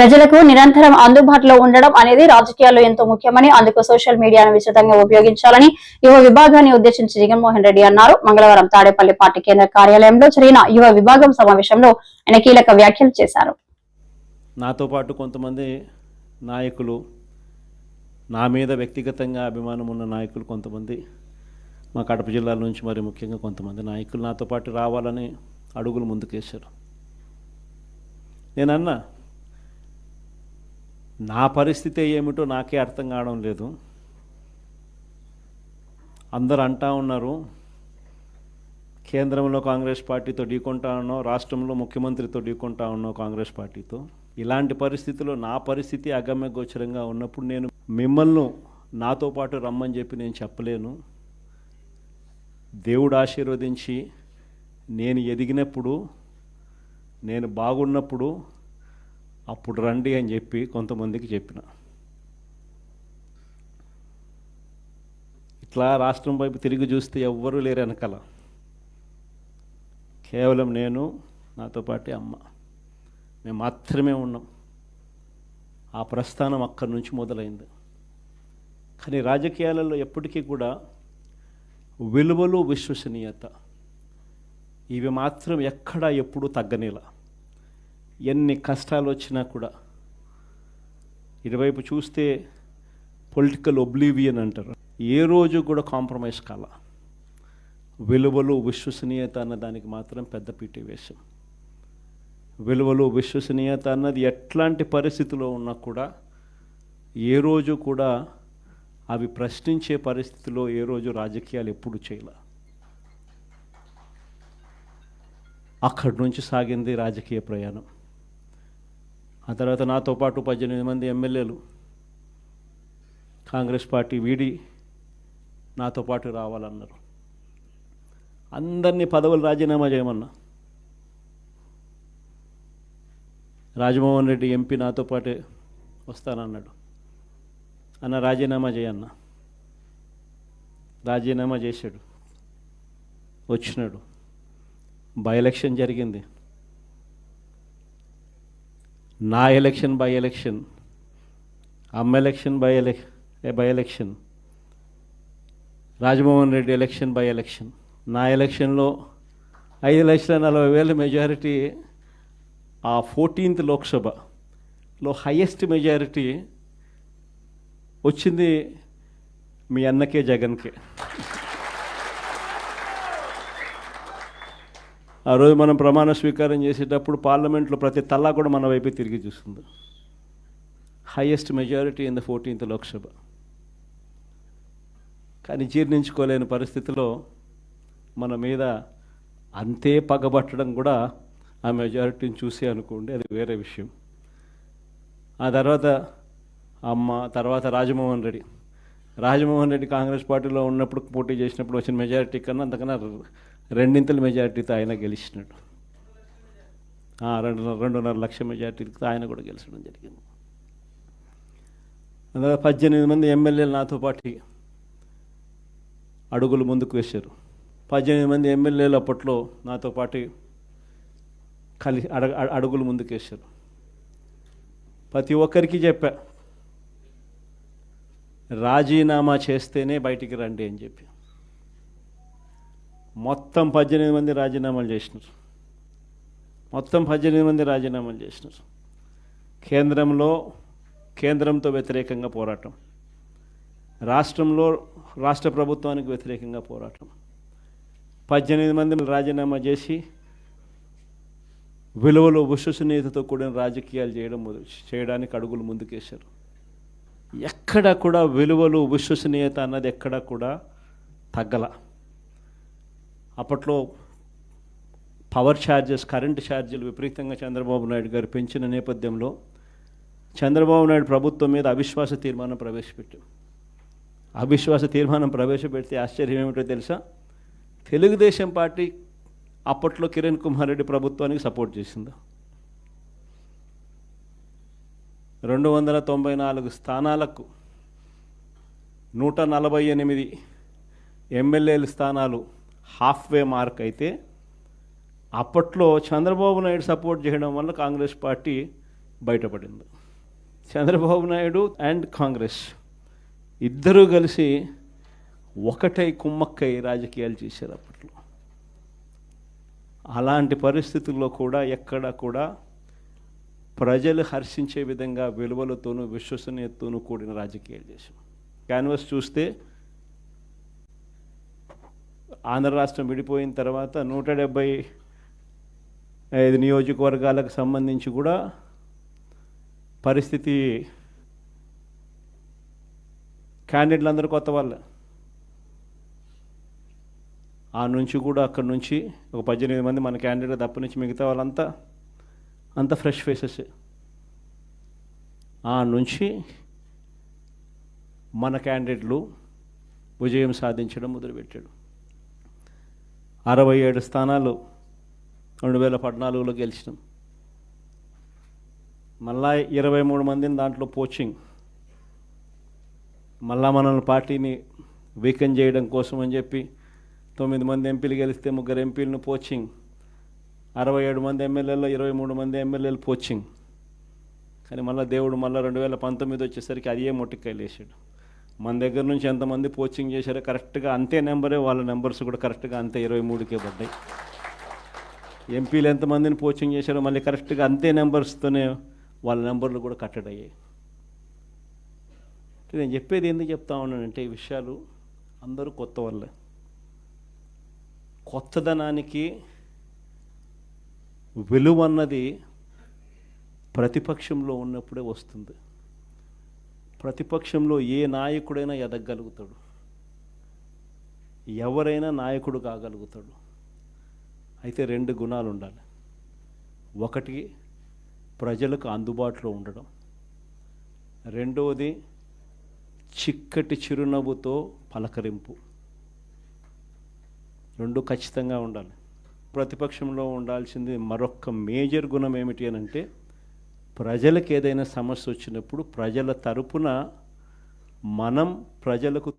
ప్రజలకు నిరంతరం అందుబాటులో ఉండడం అనేది రాజకీయాల్లో ఎంతో ముఖ్యమని, అందుకు సోషల్ మీడియాను విస్తృతంగా ఉపయోగించాలని యువ విభాగాన్ని ఉద్దేశించి జగన్మోహన్ రెడ్డి అన్నారు. మంగళవారం తాడేపల్లి పార్టీ కేంద్ర కార్యాలయంలో జరిగిన యువ విభాగం సమావేశంలో ఆయన కీలక వ్యాఖ్యలు చేశారు. నాతో పాటు కొంతమంది నాయకులు, నా మీద వ్యక్తిగతంగా అభిమానం ఉన్న నాయకులు కొంతమంది, మా కడప జిల్లాల నుంచి మరి ముఖ్యంగా కొంతమంది నాయకులు నాతో పాటు రావాలని అడుగులు ముందుకేశారు. నేనన్నా, నా పరిస్థితి ఏమిటో నాకే అర్థం కావడం లేదు. అందరూ అంటా ఉన్నారు, కేంద్రంలో కాంగ్రెస్ పార్టీతో ఢీకొంటా ఉన్నావు, రాష్ట్రంలో ముఖ్యమంత్రితో ఢీకొంటా ఉన్నావు కాంగ్రెస్ పార్టీతో. ఇలాంటి పరిస్థితుల్లో నా పరిస్థితి అగమ్య గోచరంగా ఉన్నప్పుడు నేను మిమ్మల్ని నాతో పాటు రమ్మని చెప్పి నేను చెప్పలేను. దేవుడు ఆశీర్వదించి నేను ఎదిగినప్పుడు, నేను బాగున్నప్పుడు అప్పుడు రండి అని చెప్పి కొంతమందికి చెప్పిన. ఇట్లా రాష్ట్రం వైపు తిరిగి చూస్తే ఎవ్వరూ లేరు వెనకాల, కేవలం నేను, నాతో పాటు అమ్మ, మేము మాత్రమే ఉన్నాం. ఆ ప్రస్థానం అక్కడి నుంచి మొదలైంది. కానీ రాజకీయాలలో ఎప్పటికీ కూడా విలువలు, విశ్వసనీయత ఇవి మాత్రం ఎక్కడా ఎప్పుడూ తగ్గనేలా. ఎన్ని కష్టాలు వచ్చినా కూడా ఇటువైపు చూస్తే పొలిటికల్ ఒబ్లివియన్ అంటారు, ఏ రోజు కూడా కాంప్రమైజ్ కాల. విలువలు, విశ్వసనీయత అన్న దానికి మాత్రం పెద్దపీట వేశాం. విలువలు, విశ్వసనీయత అన్నది ఎట్లాంటి పరిస్థితిలో ఉన్నా కూడా ఏ రోజు కూడా అవి ప్రశ్నించే పరిస్థితిలో ఏ రోజు రాజకీయాలు ఎప్పుడు చేయాల. అక్కడి నుంచి సాగింది రాజకీయ ప్రయాణం. ఆ తర్వాత నాతో పాటు 18 మంది ఎమ్మెల్యేలు కాంగ్రెస్ పార్టీ వీడి నాతో పాటు రావాలన్నారు. అందరినీ పదవులు రాజీనామా చేయమన్నా. రాజమోహన్ రెడ్డి ఎంపీ నాతో పాటే వస్తానన్నాడు. అన్న రాజీనామా చేయన్న. రాజీనామా చేశాడు, వచ్చినాడు. బై ఎలక్షన్ జరిగింది. నా ఎలక్షన్ బై ఎలక్షన్, అమ్మ election by election, Rajamohan Reddy election by election. నా ఎలక్షన్లో 5,40,000 మెజారిటీ, ఆ 14th లోక్సభలో హయ్యెస్ట్ మెజారిటీ వచ్చింది మీ అన్నకే, జగన్కే. ఆ రోజు మనం ప్రమాణ స్వీకారం చేసేటప్పుడు పార్లమెంట్లో ప్రతి తల్లా కూడా మన వైపే తిరిగి చూస్తుంది. Highest majority in the 14th Lok Sabha. కానీ జీర్ణించుకోలేని పరిస్థితిలో మన మీద అంతే పగబట్టడం కూడా ఆ మెజారిటీని చూసి అనుకోండి, అది వేరే విషయం. ఆ తర్వాత అమ్మ, తర్వాత రాజమోహన్ రెడ్డి కాంగ్రెస్ పార్టీలో ఉన్నప్పుడు పోటీ చేసినప్పుడు వచ్చిన మెజారిటీ కన్నా అంతకన్నా 2 మెజారిటీతో ఆయన గెలిచినాడు. 2.5 లక్షల మెజారిటీతో ఆయన కూడా గెలిచడం జరిగింది. అందులో 18 మంది ఎమ్మెల్యేలు నాతో పాటు అడుగులు ముందుకు వేశారు. 18 మంది ఎమ్మెల్యేలు అప్పట్లో నాతో పాటు అడుగులు ముందుకేశారు. ప్రతి ఒక్కరికి చెప్పా, రాజీనామా చేస్తేనే బయటికి రండి అని చెప్పి. మొత్తం 18 మంది రాజీనామాలు చేసినారు. కేంద్రంతో వ్యతిరేకంగా పోరాటం, రాష్ట్రంలో రాష్ట్ర ప్రభుత్వానికి వ్యతిరేకంగా పోరాటం. 18 మంది రాజీనామా చేసి విలువలు, విశ్వసనీయతతో కూడిన రాజకీయాలు చేయడానికి అడుగులు ముందుకేశారు. ఎక్కడ కూడా విలువలు, విశ్వసనీయత అన్నది ఎక్కడ కూడా తగ్గల. అప్పట్లో పవర్ ఛార్జెస్, కరెంటు ఛార్జీలు విపరీతంగా చంద్రబాబు నాయుడు గారు పెంచిన నేపథ్యంలో చంద్రబాబు నాయుడు ప్రభుత్వం మీద అవిశ్వాస తీర్మానం ప్రవేశపెట్టాం. అవిశ్వాస తీర్మానం ప్రవేశపెడితే ఆశ్చర్యం ఏమిటో తెలుసా? తెలుగుదేశం పార్టీ అప్పట్లో కిరణ్ కుమార్ రెడ్డి ప్రభుత్వానికి సపోర్ట్ చేసింది. 294 స్థానాలకు 148 ఎమ్మెల్యేల స్థానాలు హాఫ్వే మార్క్ అయితే, అప్పట్లో చంద్రబాబు నాయుడు సపోర్ట్ చేయడం వల్ల కాంగ్రెస్ పార్టీ బయటపడింది. చంద్రబాబు నాయుడు అండ్ కాంగ్రెస్ ఇద్దరూ కలిసి ఒకటై కుమ్మక్కై రాజకీయాలు చేశారు అప్పట్లో. అలాంటి పరిస్థితుల్లో కూడా ఎక్కడ కూడా ప్రజలు హర్షించే విధంగా విలువలతోనూ విశ్వసనీయతతోనూ కూడిన రాజకీయాలు చేశాం. క్యాన్వస్ చూస్తే ఆంధ్ర రాష్ట్రం విడిపోయిన తర్వాత 175 నియోజకవర్గాలకు సంబంధించి కూడా పరిస్థితి క్యాండిడేట్లు అందరూ కొత్త వాళ్ళే. ఆ నుంచి కూడా అక్కడి నుంచి ఒక 18 మంది మన క్యాండిడేట్ తప్ప నుంచి మిగతా వాళ్ళంతా అంత ఫ్రెష్ ఫేసెస్. ఆ నుంచి మన క్యాండిడేట్లు విజయం సాధించడం మొదలుపెట్టాడు. 67 స్థానాలు 2014లో గెలిచినాం. మళ్ళా 23 మందిని దాంట్లో పోచింగ్, మళ్ళా మనల్ని పార్టీని వీకెన్ చేయడం కోసం అని చెప్పి 9 మంది ఎంపీలు గెలిస్తే 3 ఎంపీలను పోచింగ్, 67 మంది ఎమ్మెల్యేలో 23 మంది ఎమ్మెల్యేలు పోచింగ్. కానీ మళ్ళీ దేవుడు మళ్ళీ 2019 వచ్చేసరికి అది ఏ మొట్టికాయలు వేసాడు. మన దగ్గర నుంచి ఎంతమంది పోచింగ్ చేశారో కరెక్ట్గా అంతే నెంబరే, వాళ్ళ నెంబర్స్ కూడా కరెక్ట్గా అంతే 23కే పడ్డాయి. ఎంపీలు ఎంతమందిని పోచింగ్ చేశారో మళ్ళీ కరెక్ట్గా అంతే నెంబర్స్తోనే వాళ్ళ నెంబర్లు కూడా కట్టడయ్యాయి. నేను చెప్పేది ఎందుకు చెప్తా ఉన్నానంటే ఈ విషయాలు అందరూ కొత్త వాళ్ళే. కొత్తదనానికి విలువ అన్నది ప్రతిపక్షంలో ఉన్నప్పుడే వస్తుంది. ప్రతిపక్షంలో ఏ నాయకుడైనా ఎదగలుగుతాడు, ఎవరైనా నాయకుడు కాగలుగుతాడు. అయితే 2 గుణాలు ఉండాలి. ఒకటి ప్రజలకు అందుబాటులో ఉండడం, రెండవది చిక్కటి చిరునవ్వుతో పలకరింపు. 2 ఖచ్చితంగా ఉండాలి. ప్రతిపక్షంలో ఉండాల్సింది మరొక మేజర్ గుణం ఏమిటి అని అంటే, ప్రజలకు ఏదైనా సమస్య వచ్చినప్పుడు ప్రజల తరపున మనం ప్రజలకు